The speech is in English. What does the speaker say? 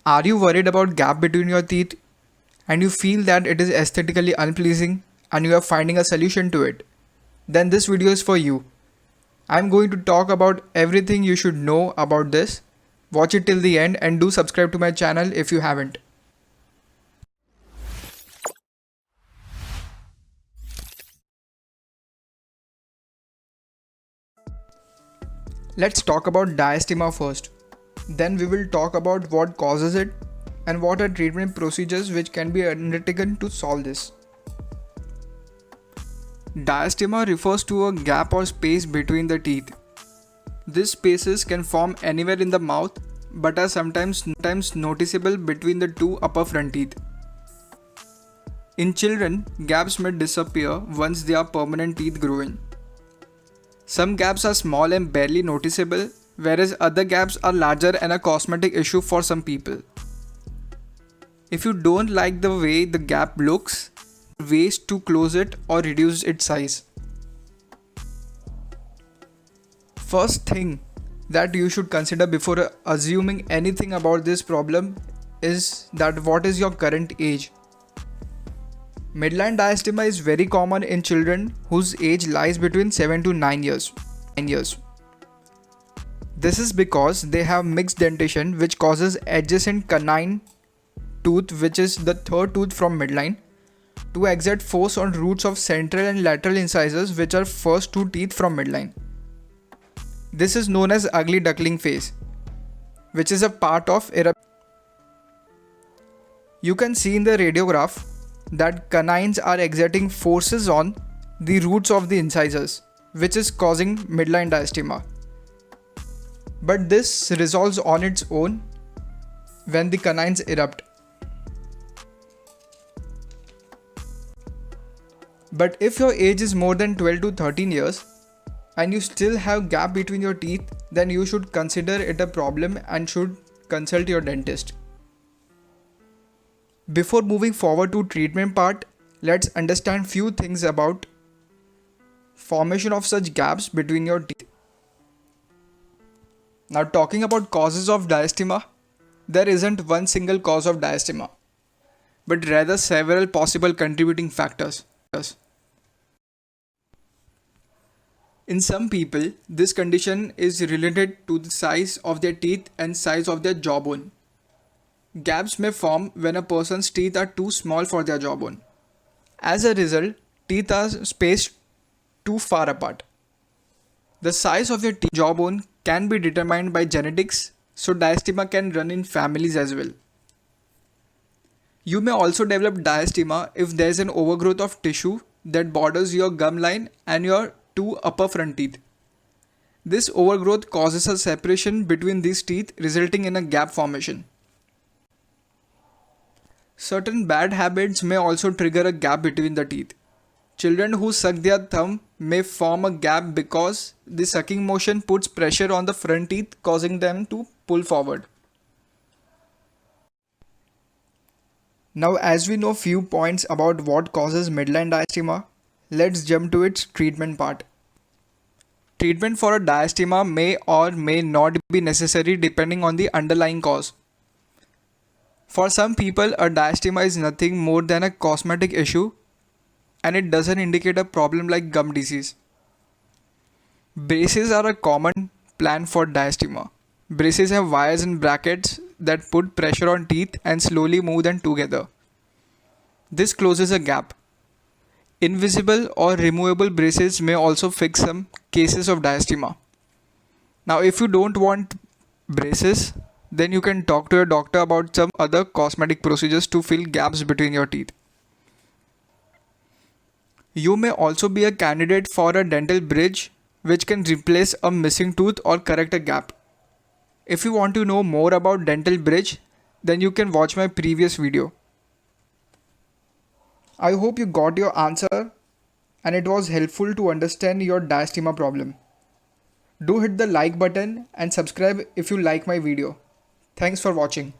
Are you worried about gap between your teeth and you feel that it is aesthetically unpleasing and you are finding a solution to it? Then this video is for you. I'm going to talk about everything you should know about this. Watch it till the end and do subscribe to my channel if you haven't. Let's talk about diastema first. Then we will talk about what causes it and what are treatment procedures which can be undertaken to solve this. Diastema refers to a gap or space between the teeth. These spaces can form anywhere in the mouth but are sometimes noticeable between the two upper front teeth. In children, gaps may disappear once they are permanent teeth growing. Some gaps are small and barely noticeable, whereas other gaps are larger and a cosmetic issue for some people. If you don't like the way the gap looks, ways to close it or reduce its size. First thing that you should consider before assuming anything about this problem is that what is your current age. Midline diastema is very common in children whose age lies between 7 to 9 years. This is because they have mixed dentition which causes adjacent canine tooth, which is the third tooth from midline, to exert force on roots of central and lateral incisors, which are first two teeth from midline. This is known as ugly duckling face, which is a part of eruption. You can see in the radiograph that canines are exerting forces on the roots of the incisors, which is causing midline diastema. But this resolves on its own when the canines erupt. But if your age is more than 12 to 13 years and you still have gap between your teeth, then you should consider it a problem and should consult your dentist. Before moving forward to treatment part, let's understand few things about formation of such gaps between your teeth. Now, talking about causes of diastema, there isn't one single cause of diastema, but rather several possible contributing factors. In some people, this condition is related to the size of their teeth and size of their jawbone. Gaps may form when a person's teeth are too small for their jawbone. As a result, teeth are spaced too far apart. The size of your jawbone can be determined by genetics, so diastema can run in families as well. You may also develop diastema if there is an overgrowth of tissue that borders your gum line and your two upper front teeth. This overgrowth causes a separation between these teeth, resulting in a gap formation. Certain bad habits may also trigger a gap between the teeth. Children who suck their thumb may form a gap because the sucking motion puts pressure on the front teeth, causing them to pull forward. Now, as we know few points about what causes midline diastema, let's jump to its treatment part. Treatment for a diastema may or may not be necessary depending on the underlying cause. For some people, a diastema is nothing more than a cosmetic issue and it doesn't indicate a problem like gum disease. Braces are a common plan for diastema. Braces have wires and brackets that put pressure on teeth and slowly move them together. This closes a gap. Invisible or removable braces may also fix some cases of diastema. Now, if you don't want braces, then you can talk to your doctor about some other cosmetic procedures to fill gaps between your teeth. You may also be a candidate for a dental bridge, which can replace a missing tooth or correct a gap. If you want to know more about dental bridge, then you can watch my previous video. I hope you got your answer and it was helpful to understand your diastema problem. Do hit the like button and subscribe if you like my video. Thanks for watching.